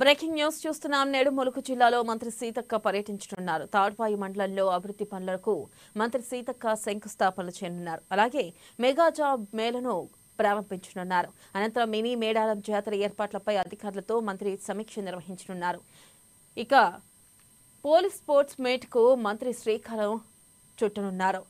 Breaking news చూస్తున్నాం. నేడు ములుగు జిల్లాలో మంత్రి సీతక్క పర్యటించనున్నారు. తాడ్పాయి మండలంలో అభివృద్ధి పనులకు మంత్రి సీతక్క శంకుస్థాపనలు చేయనున్నారు. అలాగే మెగా జాబ్ మేళను ప్రారంభించనున్నారు. అనంతరం మినీ మేడారం జాతర ఏర్పాట్లపై అధికారులతో మంత్రి సమీక్ష నిర్వహించనున్నారు. ఇక పోలీస్ స్పోర్ట్స్ మీట్ కు మంత్రి శ్రీకారం చుట్టనున్నారు.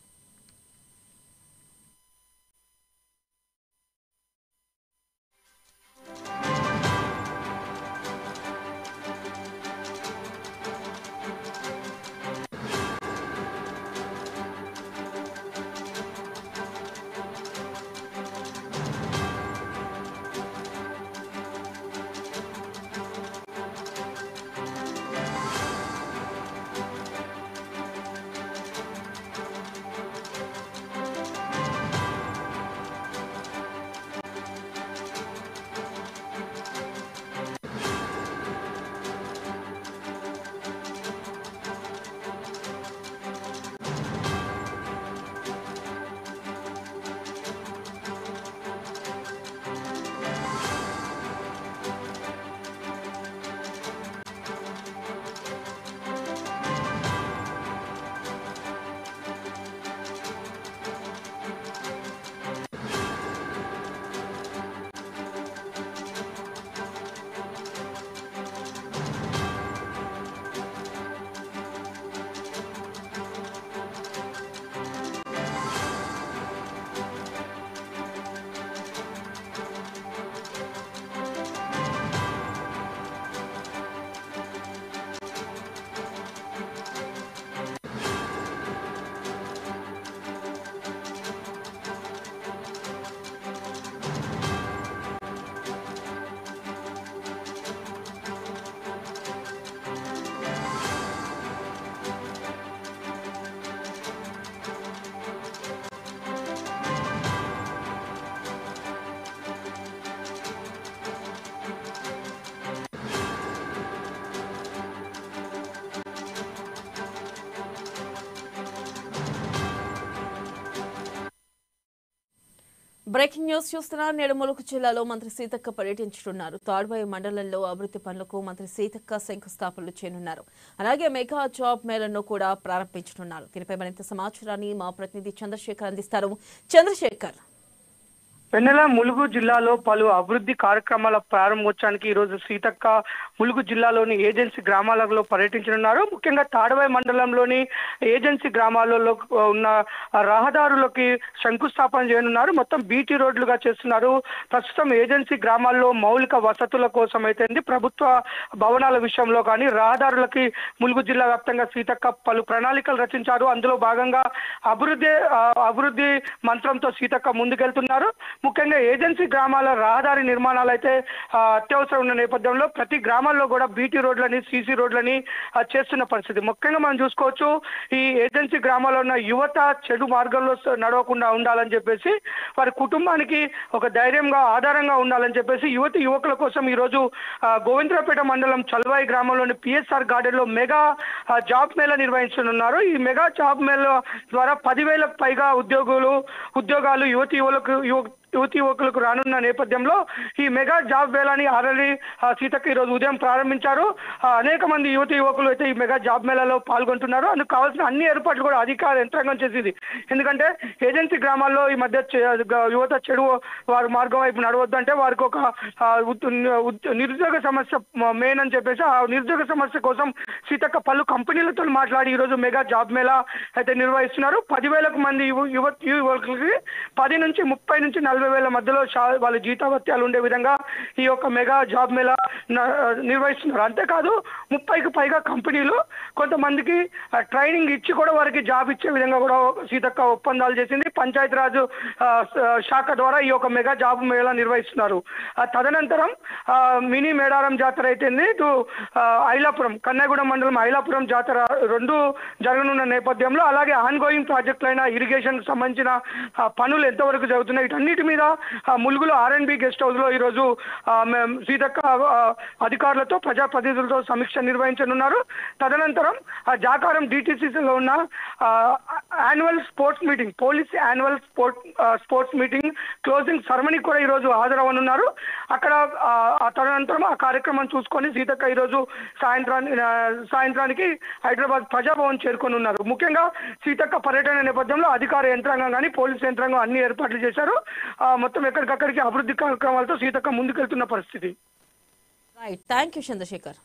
బ్రేకింగ్ న్యూస్ చూస్తున్నారు. నేడు ములుగు జిల్లాలో మంత్రి సీతక్క పర్యటించనున్నారు. తాడ్వాయి మండలంలో అభివృద్ధి పనులకు మంత్రి సీతక్క శంకుస్థాపనలు చేయనున్నారు. అలాగే మెగా జాబ్ మేళను కూడా ప్రారంభించనున్నారు. దీనిపై మరింత సమాచారాన్ని మా ప్రతినిధి చంద్రశేఖర్ అందిస్తారు. చంద్రశేఖర్, వెన్నెల ములుగు జిల్లాలో పలు అభివృద్ధి కార్యక్రమాల ప్రారంభోత్సవానికి ఈ రోజు సీతక్క ములుగు జిల్లాలోని ఏజెన్సీ గ్రామాలలో పర్యటించనున్నారు. ముఖ్యంగా తాడవాయి మండలంలోని ఏజెన్సీ గ్రామాలలో ఉన్న రహదారులకి శంకుస్థాపన చేయనున్నారు. మొత్తం బీటీ రోడ్లుగా చేస్తున్నారు. ప్రస్తుతం ఏజెన్సీ గ్రామాల్లో మౌలిక వసతుల కోసం అయితే ప్రభుత్వ భవనాల విషయంలో కానీ రహదారులకి ములుగు జిల్లా వ్యాప్తంగా సీతక్క పలు ప్రణాళికలు రచించారు. అందులో భాగంగా అభివృద్ధి మంత్రంతో సీతక్క ముందుకెళ్తున్నారు. ముఖ్యంగా ఏజెన్సీ గ్రామాల రహదారి నిర్మాణాలు అయితే అత్యవసరం ఉన్న నేపథ్యంలో ప్రతి గ్రామాల్లో కూడా బీటీ రోడ్లని సీసీ రోడ్లని చేస్తున్న పరిస్థితి. ముఖ్యంగా మనం చూసుకోవచ్చు, ఈ ఏజెన్సీ గ్రామాల్లో ఉన్న యువత చెడు మార్గంలో నడవకుండా ఉండాలని చెప్పేసి, వారి కుటుంబానికి ఒక ధైర్యంగా ఆధారంగా ఉండాలని చెప్పేసి యువకుల కోసం ఈరోజు గోవిందరావుపేట మండలం చల్వాయి గ్రామంలోని పిఎస్ఆర్ గార్డెన్ లో మెగా జాబ్ మేళా నిర్వహించనున్నారు. ఈ మెగా జాబ్ మేళా ద్వారా 10,000కు పైగా ఉద్యోగాలు యువతి యువకులకు రానున్న నేపథ్యంలో ఈ మెగా జాబ్ మేళాని ఆల్రెడీ సీతక్క ఈరోజు ఉదయం ప్రారంభించారు. అనేక మంది యువకులు అయితే ఈ మెగా జాబ్ మేళాలో పాల్గొంటున్నారు. అందుకు కావాల్సిన అన్ని ఏర్పాట్లు కూడా అధికార యంత్రాంగం చేసింది. ఎందుకంటే ఏజెన్సీ గ్రామాల్లో ఈ మధ్య యువత చెడు వారి మార్గం వైపు నడవద్దంటే వారికి ఒక నిరుద్యోగ సమస్య మెయిన్ అని చెప్పేసి ఆ నిరుద్యోగ సమస్య కోసం సీతక్క పలు కంపెనీలతో మాట్లాడి ఈరోజు మెగా జాబ్ మేళా అయితే నిర్వహిస్తున్నారు. 10,000 మంది యువకులకి 10 నుంచి 30 నుంచి 40,000 మధ్యలో వాళ్ళ జీతాభత్యాలు ఉండే విధంగా ఈ యొక్క మెగా జాబ్ మేళా నిర్వహిస్తున్నారు. అంతేకాదు 30కి పైగా కంపెనీలు కొంతమందికి ట్రైనింగ్ ఇచ్చి కూడా వారికి జాబ్ ఇచ్చే విధంగా కూడా సీతక్క ఒప్పందాలు చేసింది. పంచాయతీరాజ్ శాఖ ద్వారా ఈ యొక్క మెగా జాబ్ మేళా నిర్వహిస్తున్నారు. తదనంతరం మినీ మేడారం జాతర అయితేంది, ఇటు ఐలాపురం కన్నగూడెం మండలం ఐలాపురం జాతర రెండు జరగనున్న నేపథ్యంలో అలాగే ఆన్ గోయింగ్ ప్రాజెక్టులైన ఇరిగేషన్ సంబంధించిన పనులు ఎంతవరకు జరుగుతున్నాయి వీటన్నిటి మీద ములుగులో R&B గెస్ట్ హౌస్ లో ఈరోజు సీతక్క అధికారులతో ప్రజాప్రతినిధులతో సమీక్ష నిర్వహించనున్నారు. తదనంతరం జాకారం DTCలో ఉన్న annual sports meeting, police annual sports meeting closing ceremony కూడా ఈరోజు హాజరవనున్నారు. అక్కడ తదనంతరం ఆ కార్యక్రమం చూసుకొని సీతక్క ఈరోజు సాయంత్రానికి హైదరాబాద్ ప్రజాభవన్ చేరుకొని ఉన్నారు. ముఖ్యంగా సీతక్క పర్యటన నేపథ్యంలో అధికార యంత్రాంగం కానీ పోలీస్ యంత్రాంగం అన్ని ఏర్పాట్లు చేశారు. మొత్తం ఎక్కడికక్కడికి అభివృద్ధి కార్యక్రమాలతో సీతక్క ముందుకెళ్తున్న పరిస్థితి. Right, thank you Chandrasekhar.